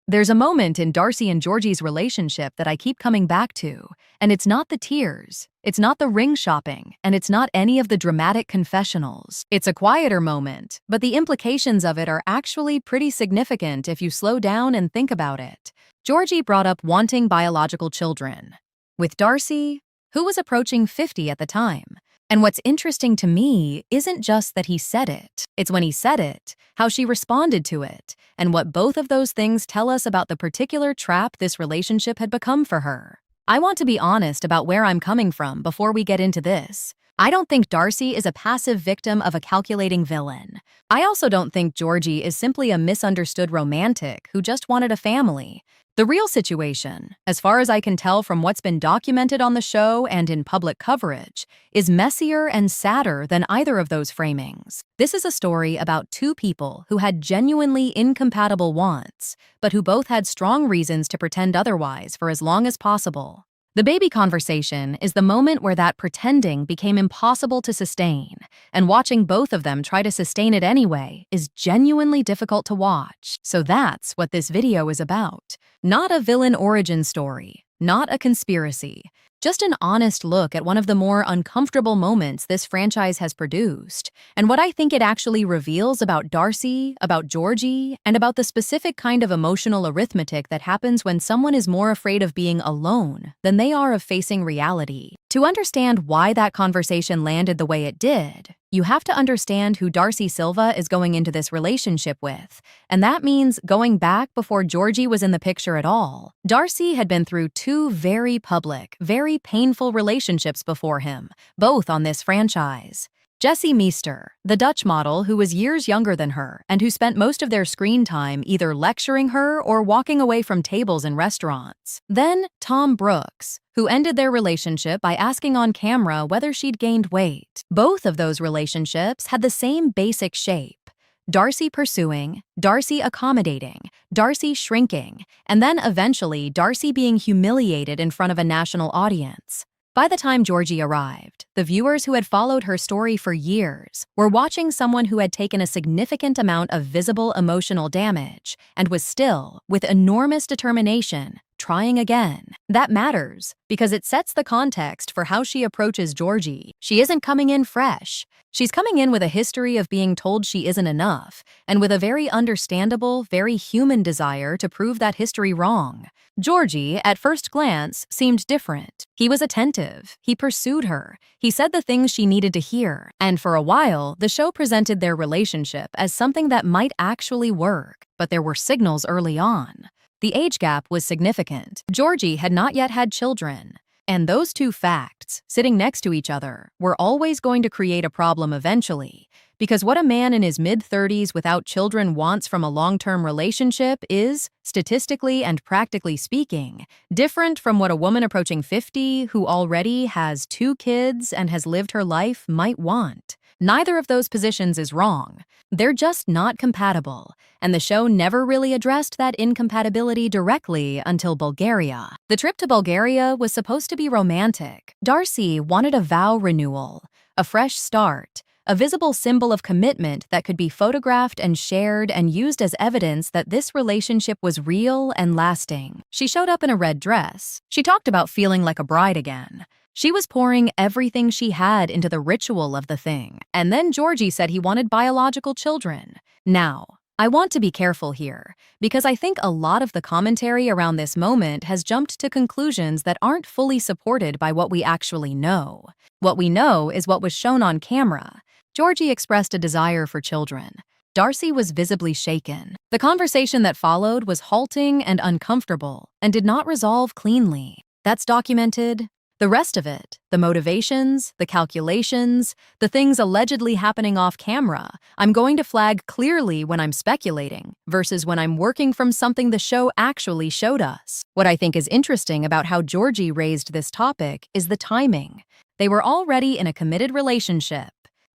There's a moment in Darcey and Georgi's relationship that I keep coming back to, and it's not the tears, it's not the ring shopping, and it's not any of the dramatic confessionals. It's a quieter moment, but the implications of it are actually pretty significant if you slow down and think about it. Georgi brought up wanting biological children, with Darcey, who was approaching 50 at the time. And what's interesting to me isn't just that he said it, it's when he said it, how she responded to it, and what both of those things tell us about the particular trap this relationship had become for her. I want to be honest about where I'm coming from before we get into this. I don't think Darcey is a passive victim of a calculating villain. I also don't think Georgi is simply a misunderstood romantic who just wanted a family. The real situation, as far as I can tell from what's been documented on the show and in public coverage, is messier and sadder than either of those framings. This is a story about two people who had genuinely incompatible wants, but who both had strong reasons to pretend otherwise for as long as possible. The baby conversation is the moment where that pretending became impossible to sustain, and watching both of them try to sustain it anyway is genuinely difficult to watch. So that's what this video is about. Not a villain origin story, not a conspiracy, just an honest look at one of the more uncomfortable moments this franchise has produced, and what I think it actually reveals about Darcey, about Georgi, and about the specific kind of emotional arithmetic that happens when someone is more afraid of being alone than they are of facing reality. To understand why that conversation landed the way it did, you have to understand who Darcey Silva is going into this relationship with, and that means going back before Georgi was in the picture at all. Darcey had been through two very public, very painful relationships before him, both on this franchise. Jessie Meester, the Dutch model who was years younger than her and who spent most of their screen time either lecturing her or walking away from tables in restaurants. Then Tom Brooks, who ended their relationship by asking on camera whether she'd gained weight. Both of those relationships had the same basic shape: Darcey pursuing, Darcey accommodating, Darcey shrinking, and then eventually Darcey being humiliated in front of a national audience. By the time Georgi arrived, the viewers who had followed her story for years were watching someone who had taken a significant amount of visible emotional damage and was still, with enormous determination, trying again. That matters because it sets the context for how she approaches Georgi. She isn't coming in fresh. She's coming in with a history of being told she isn't enough, and with a very understandable, very human desire to prove that history wrong. Georgi, at first glance, seemed different. He was attentive. He pursued her. He said the things she needed to hear. And for a while, the show presented their relationship as something that might actually work, but there were signals early on. The age gap was significant. Georgi had not yet had children. And those two facts, sitting next to each other, were always going to create a problem eventually, because what a man in his mid-30s without children wants from a long-term relationship is, statistically and practically speaking, different from what a woman approaching 50 who already has 2 kids and has lived her life might want. Neither of those positions is wrong. They're just not compatible, and the show never really addressed that incompatibility directly until Bulgaria. The trip to Bulgaria was supposed to be romantic. Darcey wanted a vow renewal, a fresh start, a visible symbol of commitment that could be photographed and shared and used as evidence that this relationship was real and lasting. She showed up in a red dress. She talked about feeling like a bride again. She was pouring everything she had into the ritual of the thing. And then Georgi said he wanted biological children. Now, I want to be careful here, because I think a lot of the commentary around this moment has jumped to conclusions that aren't fully supported by what we actually know. What we know is what was shown on camera. Georgi expressed a desire for children. Darcey was visibly shaken. The conversation that followed was halting and uncomfortable and did not resolve cleanly. That's documented. The rest of it, the motivations, the calculations, the things allegedly happening off camera, I'm going to flag clearly when I'm speculating versus when I'm working from something the show actually showed us. What I think is interesting about how Georgi raised this topic is the timing. They were already in a committed relationship.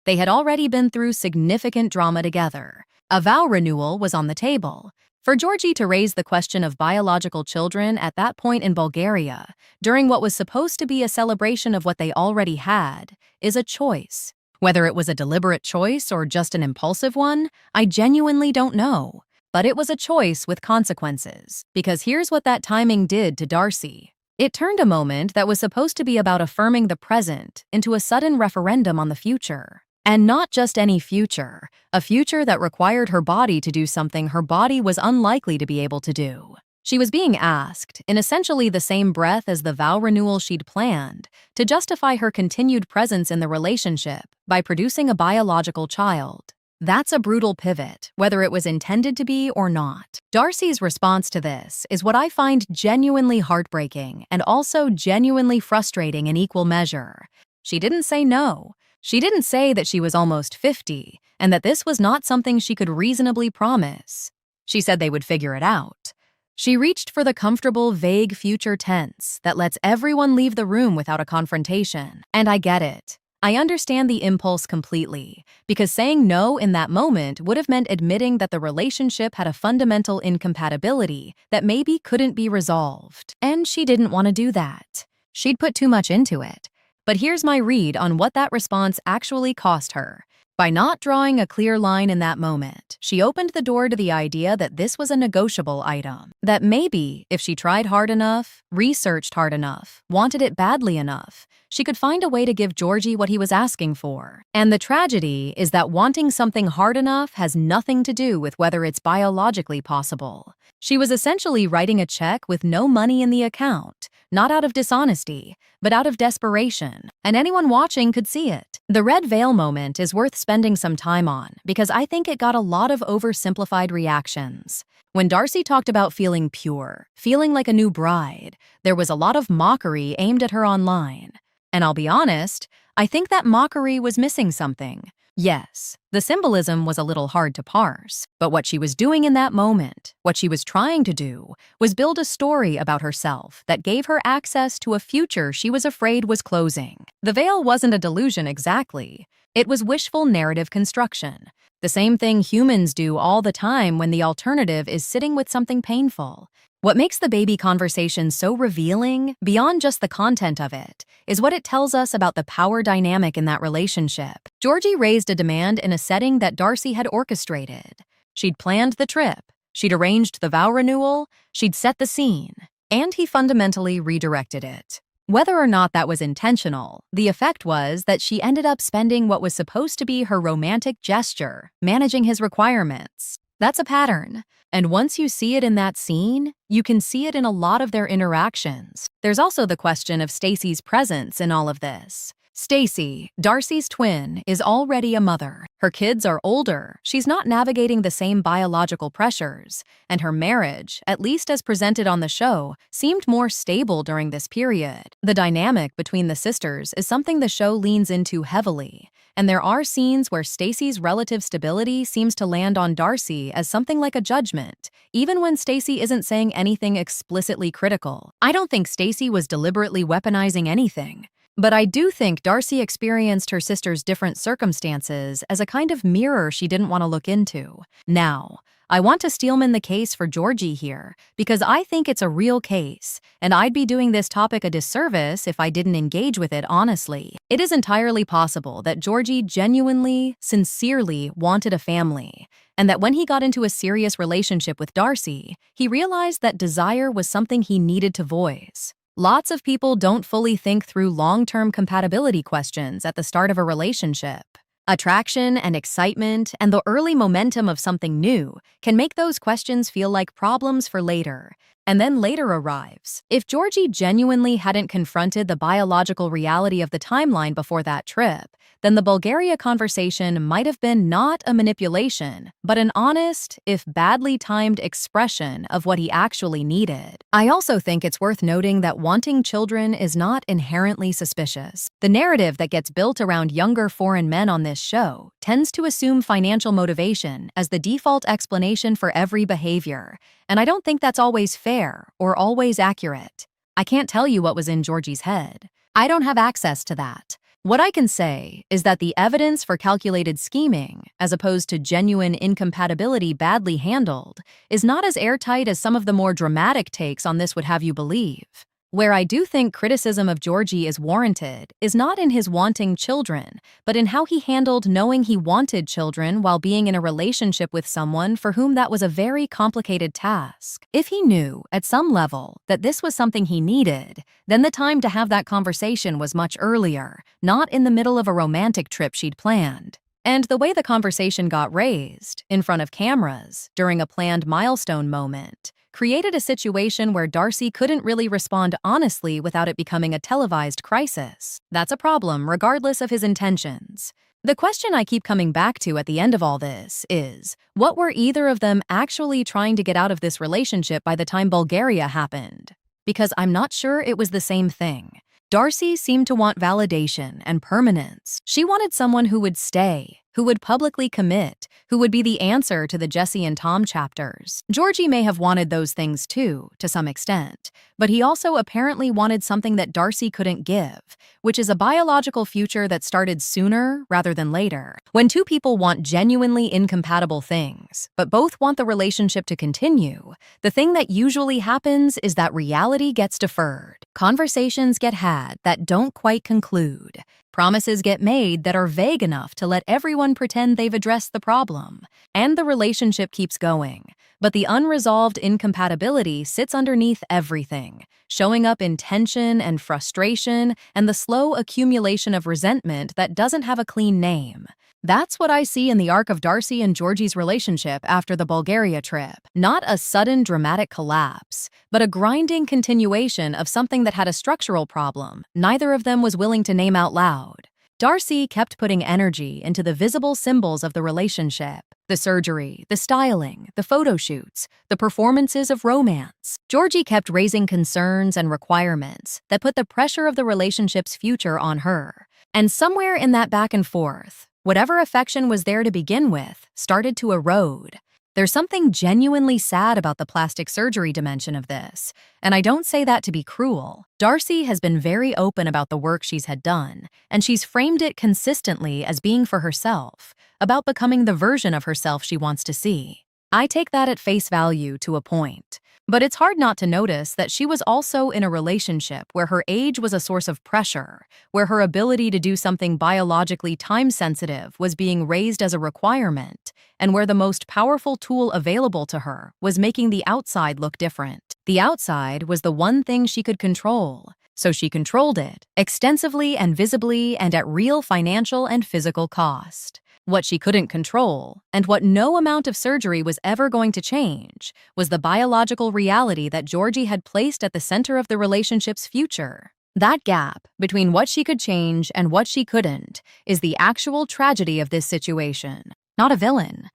They had already been through significant drama together. A vow renewal was on the table. For Georgi to raise the question of biological children at that point in Bulgaria, during what was supposed to be a celebration of what they already had, is a choice. Whether it was a deliberate choice or just an impulsive one, I genuinely don't know. But it was a choice with consequences, because here's what that timing did to Darcy. It turned a moment that was supposed to be about affirming the present into a sudden referendum on the future. And not just any future, a future that required her body to do something her body was unlikely to be able to do. She was being asked, in essentially the same breath as the vow renewal she'd planned, to justify her continued presence in the relationship by producing a biological child. That's a brutal pivot, whether it was intended to be or not. Darcy's response to this is what I find genuinely heartbreaking and also genuinely frustrating in equal measure. She didn't say no. She didn't say that she was almost 50 and that this was not something she could reasonably promise. She said they would figure it out. She reached for the comfortable, vague future tense that lets everyone leave the room without a confrontation. And I get it. I understand the impulse completely, because saying no in that moment would have meant admitting that the relationship had a fundamental incompatibility that maybe couldn't be resolved. And she didn't want to do that. She'd put too much into it. But here's my read on what that response actually cost her. By not drawing a clear line in that moment, she opened the door to the idea that this was a negotiable item. That maybe, if she tried hard enough, researched hard enough, wanted it badly enough, she could find a way to give Georgi what he was asking for. And the tragedy is that wanting something hard enough has nothing to do with whether it's biologically possible. She was essentially writing a check with no money in the account, not out of dishonesty, but out of desperation, and anyone watching could see it. The red veil moment is worth spending some time on because I think it got a lot of oversimplified reactions. When Darcy talked about feeling pure, feeling like a new bride, there was a lot of mockery aimed at her online. And I'll be honest, I think that mockery was missing something. Yes, the symbolism was a little hard to parse, but what she was doing in that moment, what she was trying to do, was build a story about herself that gave her access to a future she was afraid was closing. The veil wasn't a delusion exactly. It was wishful narrative construction. The same thing humans do all the time when the alternative is sitting with something painful. What makes the baby conversation so revealing, beyond just the content of it, is what it tells us about the power dynamic in that relationship. Georgi raised a demand in a setting that Darcy had orchestrated. She'd planned the trip, she'd arranged the vow renewal, she'd set the scene, and he fundamentally redirected it. Whether or not that was intentional, the effect was that she ended up spending what was supposed to be her romantic gesture, managing his requirements. That's a pattern. And once you see it in that scene, you can see it in a lot of their interactions. There's also the question of Stacy's presence in all of this. Stacy, Darcy's twin, is already a mother. Her kids are older, she's not navigating the same biological pressures, and her marriage, at least as presented on the show, seemed more stable during this period. The dynamic between the sisters is something the show leans into heavily, and there are scenes where Stacy's relative stability seems to land on Darcy as something like a judgment, even when Stacy isn't saying anything explicitly critical. I don't think Stacy was deliberately weaponizing anything. But I do think Darcy experienced her sister's different circumstances as a kind of mirror she didn't want to look into. Now, I want to steelman the case for Georgi here, because I think it's a real case, and I'd be doing this topic a disservice if I didn't engage with it honestly. It is entirely possible that Georgi genuinely, sincerely wanted a family, and that when he got into a serious relationship with Darcy, he realized that desire was something he needed to voice. Lots of people don't fully think through long-term compatibility questions at the start of a relationship. Attraction and excitement and the early momentum of something new can make those questions feel like problems for later, and then later arrives. If Georgi genuinely hadn't confronted the biological reality of the timeline before that trip, then the Bulgaria conversation might have been not a manipulation, but an honest, if badly timed expression of what he actually needed. I also think it's worth noting that wanting children is not inherently suspicious. The narrative that gets built around younger foreign men on this show tends to assume financial motivation as the default explanation for every behavior, and I don't think that's always fair or always accurate. I can't tell you what was in Georgi's head. I don't have access to that. What I can say is that the evidence for calculated scheming, as opposed to genuine incompatibility badly handled, is not as airtight as some of the more dramatic takes on this would have you believe. Where I do think criticism of Georgi is warranted is not in his wanting children, but in how he handled knowing he wanted children while being in a relationship with someone for whom that was a very complicated task. If he knew, at some level, that this was something he needed, then the time to have that conversation was much earlier, not in the middle of a romantic trip she'd planned. And the way the conversation got raised, in front of cameras, during a planned milestone moment, created a situation where Darcy couldn't really respond honestly without it becoming a televised crisis. That's a problem, regardless of his intentions. The question I keep coming back to at the end of all this is, what were either of them actually trying to get out of this relationship by the time Bulgaria happened? Because I'm not sure it was the same thing. Darcy seemed to want validation and permanence. She wanted someone who would stay, who would publicly commit, who would be the answer to the Jesse and Tom chapters. Georgi may have wanted those things too, to some extent, but he also apparently wanted something that Darcy couldn't give, which is a biological future that started sooner rather than later. When two people want genuinely incompatible things, but both want the relationship to continue, the thing that usually happens is that reality gets deferred. Conversations get had that don't quite conclude. Promises get made that are vague enough to let everyone pretend they've addressed the problem. And the relationship keeps going. But the unresolved incompatibility sits underneath everything, showing up in tension and frustration and the slow accumulation of resentment that doesn't have a clean name. That's what I see in the arc of Darcy and Georgi's relationship after the Bulgaria trip. Not a sudden dramatic collapse, but a grinding continuation of something that had a structural problem neither of them was willing to name out loud. Darcy kept putting energy into the visible symbols of the relationship: the surgery, the styling, the photo shoots, the performances of romance. Georgi kept raising concerns and requirements that put the pressure of the relationship's future on her. And somewhere in that back and forth, whatever affection was there to begin with started to erode. There's something genuinely sad about the plastic surgery dimension of this, and I don't say that to be cruel. Darcy has been very open about the work she's had done, and she's framed it consistently as being for herself, about becoming the version of herself she wants to see. I take that at face value to a point. But it's hard not to notice that she was also in a relationship where her age was a source of pressure, where her ability to do something biologically time-sensitive was being raised as a requirement, and where the most powerful tool available to her was making the outside look different. The outside was the one thing she could control, so she controlled it, extensively and visibly and at real financial and physical cost. What she couldn't control, and what no amount of surgery was ever going to change, was the biological reality that Georgi had placed at the center of the relationship's future. That gap between what she could change and what she couldn't is the actual tragedy of this situation. Not a villain,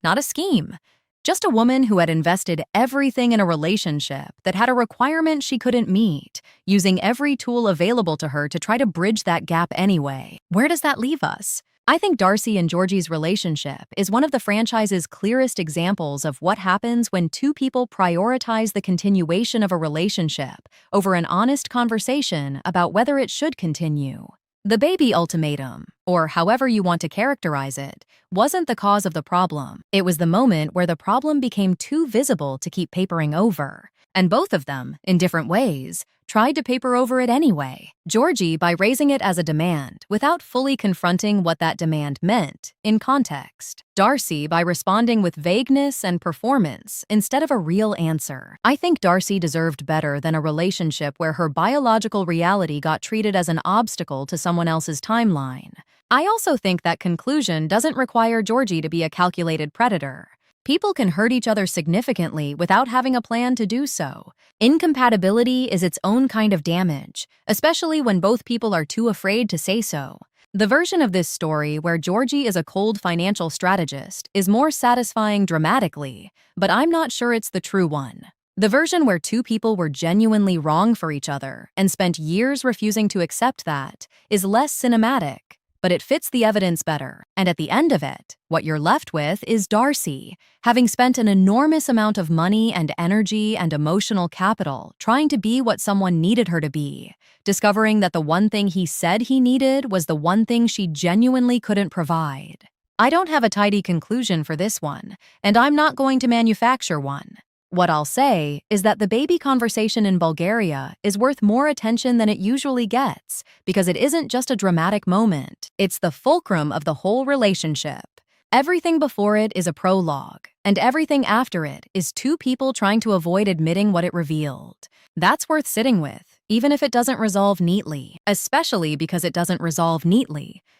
not a scheme, just a woman who had invested everything in a relationship that had a requirement she couldn't meet, using every tool available to her to try to bridge that gap anyway. Where does that leave us? I think Darcy and Georgi's relationship is one of the franchise's clearest examples of what happens when two people prioritize the continuation of a relationship over an honest conversation about whether it should continue. The baby ultimatum, or however you want to characterize it, wasn't the cause of the problem. It was the moment where the problem became too visible to keep papering over. And both of them, in different ways, tried to paper over it anyway. Georgi by raising it as a demand without fully confronting what that demand meant in context. Darcy by responding with vagueness and performance instead of a real answer. I think Darcy deserved better than a relationship where her biological reality got treated as an obstacle to someone else's timeline. I also think that conclusion doesn't require Georgi to be a calculated predator. People can hurt each other significantly without having a plan to do so. Incompatibility is its own kind of damage, especially when both people are too afraid to say so. The version of this story where Georgi is a cold financial strategist is more satisfying dramatically, but I'm not sure it's the true one. The version where two people were genuinely wrong for each other and spent years refusing to accept that is less cinematic, but it fits the evidence better. And at the end of it, what you're left with is Darcy, having spent an enormous amount of money and energy and emotional capital trying to be what someone needed her to be, discovering that the one thing he said he needed was the one thing she genuinely couldn't provide. I don't have a tidy conclusion for this one, and I'm not going to manufacture one. What I'll say is that the baby conversation in Bulgaria is worth more attention than it usually gets because it isn't just a dramatic moment, it's the fulcrum of the whole relationship. Everything before it is a prologue, and everything after it is two people trying to avoid admitting what it revealed. That's worth sitting with, even if it doesn't resolve neatly, especially because it doesn't resolve neatly.